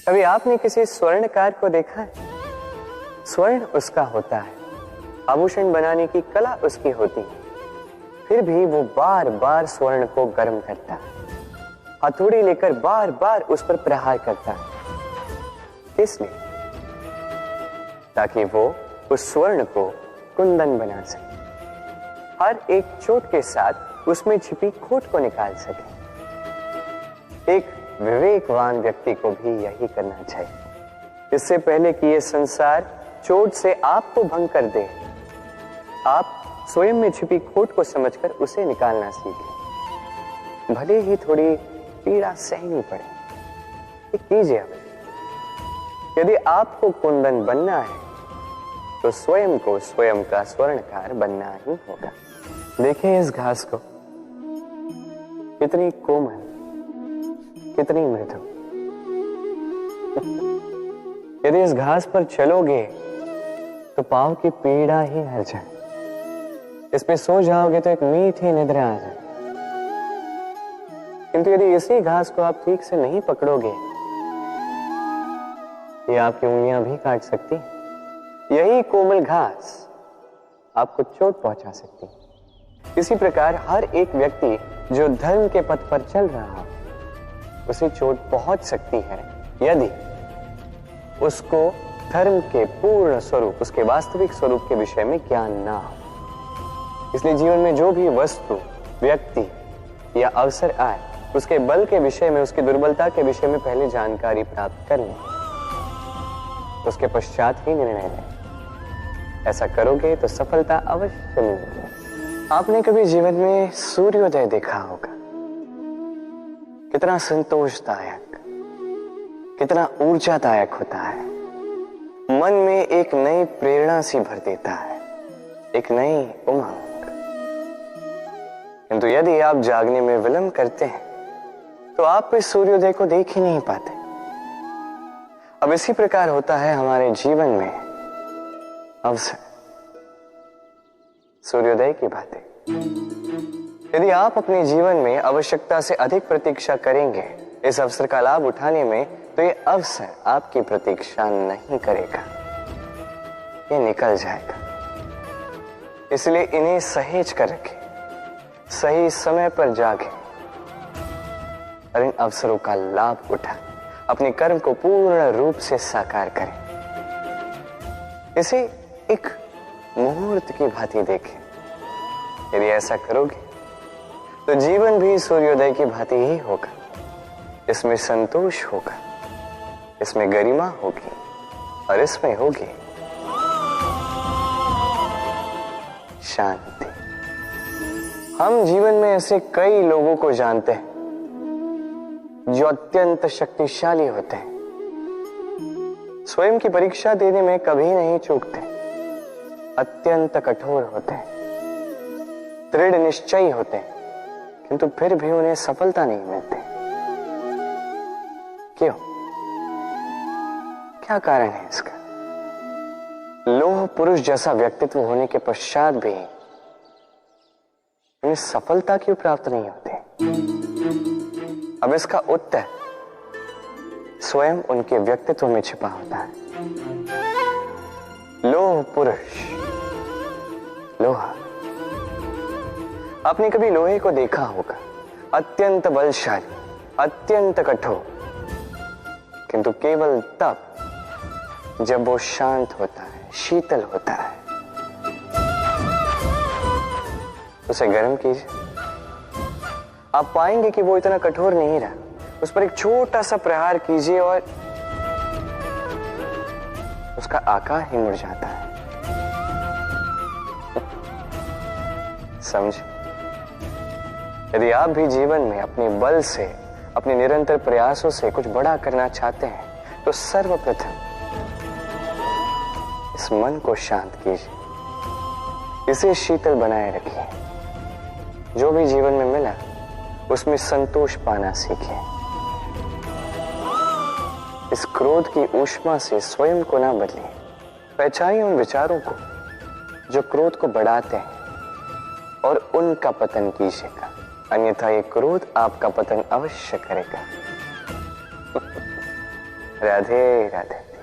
कभी आपने किसी स्वर्णकार को देखा है? स्वर्ण उसका होता है, आभूषण बनाने की कला उसकी होती है, फिर भी वो बार बार स्वर्ण को गर्म करता है, हथौड़ी लेकर बार बार उस पर प्रहार करता है। इसलिए ताकि वो उस स्वर्ण को कुंदन बना सके, हर एक चोट के साथ उसमें छिपी खोट को निकाल सके। एक विवेकवान व्यक्ति को भी यही करना चाहिए। इससे पहले कि ये संसार चोट से आपको भंग कर दे, आप स्वयं में छिपी खोट को समझकर उसे निकालना सीखें। भले ही थोड़ी पीड़ा सहनी पड़े, ये कीजिए। अब यदि आपको कुंदन बनना है तो स्वयं को स्वयं का स्वर्णकार बनना ही होगा। देखिए इस घास को, कितनी कोमल, कितनी मृदु। यदि इस घास पर चलोगे तो पांव की पीड़ा ही हर जाए, इसमें सो जाओगे तो एक मीठी निद्रा आ जाए। किंतु यदि इसी घास को आप ठीक से नहीं पकड़ोगे, ये आपकी उंगलियां भी काट सकती है। यही कोमल घास आपको चोट पहुंचा सकती है। इसी प्रकार हर एक व्यक्ति जो धर्म के पथ पर चल रहा हो, उसे चोट पहुंच सकती है यदि उसको धर्म के पूर्ण स्वरूप, उसके वास्तविक स्वरूप के विषय में ज्ञान ना हो। इसलिए जीवन में जो भी वस्तु, व्यक्ति या अवसर आए, उसके बल के विषय में, उसकी दुर्बलता के विषय में पहले जानकारी प्राप्त कर लें, उसके पश्चात ही निर्णय लें। ऐसा करोगे तो सफलता अवश्य मिलेगी। आपने कभी जीवन में सूर्योदय देखा होगा? कितना संतोषदायक, कितना ऊर्जादायक होता है। मन में एक नई प्रेरणा सी भर देता है, एक नई उमंग। किंतु यदि आप जागने में विलंब करते हैं तो आप इस सूर्योदय को देख ही नहीं पाते। अब इसी प्रकार होता है हमारे जीवन में अवसर, सूर्योदय की बातें। यदि आप अपने जीवन में आवश्यकता से अधिक प्रतीक्षा करेंगे इस अवसर का लाभ उठाने में, तो ये अवसर आपकी प्रतीक्षा नहीं करेगा, ये निकल जाएगा। इसलिए इन्हें सहेज कर रखें, सही समय पर जागें और इन अवसरों का लाभ उठाएं, अपने कर्म को पूर्ण रूप से साकार करें। इसे एक मुहूर्त की भांति देखें। यदि ऐसा करोगे तो जीवन भी सूर्योदय की भांति ही होगा। इसमें संतोष होगा, इसमें गरिमा होगी और इसमें होगी शांति। हम जीवन में ऐसे कई लोगों को जानते हैं जो अत्यंत शक्तिशाली होते हैं, स्वयं की परीक्षा देने में कभी नहीं चूकते, अत्यंत कठोर होते हैं, दृढ़ निश्चयी होते हैं, किंतु फिर भी उन्हें सफलता नहीं मिलती। क्यों? क्या कारण है इसका? लौह पुरुष जैसा व्यक्तित्व होने के पश्चात भी उन्हें सफलता क्यों प्राप्त नहीं होती? अब इसका उत्तर स्वयं उनके व्यक्तित्व में छिपा होता है। लौह पुरुष, लोहा। आपने कभी लोहे को देखा होगा, अत्यंत बलशाली, अत्यंत कठोर, किंतु केवल तब जब वो शांत होता है, शीतल होता है। उसे गर्म कीजिए, आप पाएंगे कि वो इतना कठोर नहीं रहा। उस पर एक छोटा सा प्रहार कीजिए और उसका आकार ही मुड़ जाता है। समझे? यदि आप भी जीवन में अपने बल से, अपने निरंतर प्रयासों से कुछ बड़ा करना चाहते हैं तो सर्वप्रथम इस मन को शांत कीजिए, इसे शीतल बनाए रखिए। जो भी जीवन में मिला उसमें संतोष पाना सीखिए। इस क्रोध की ऊष्मा से स्वयं को ना बदलिए। पहचानिए उन विचारों को जो क्रोध को बढ़ाते हैं और उनका पतन कीजिएगा, अन्यथा ये क्रोध आपका पतन अवश्य करेगा। राधे राधे।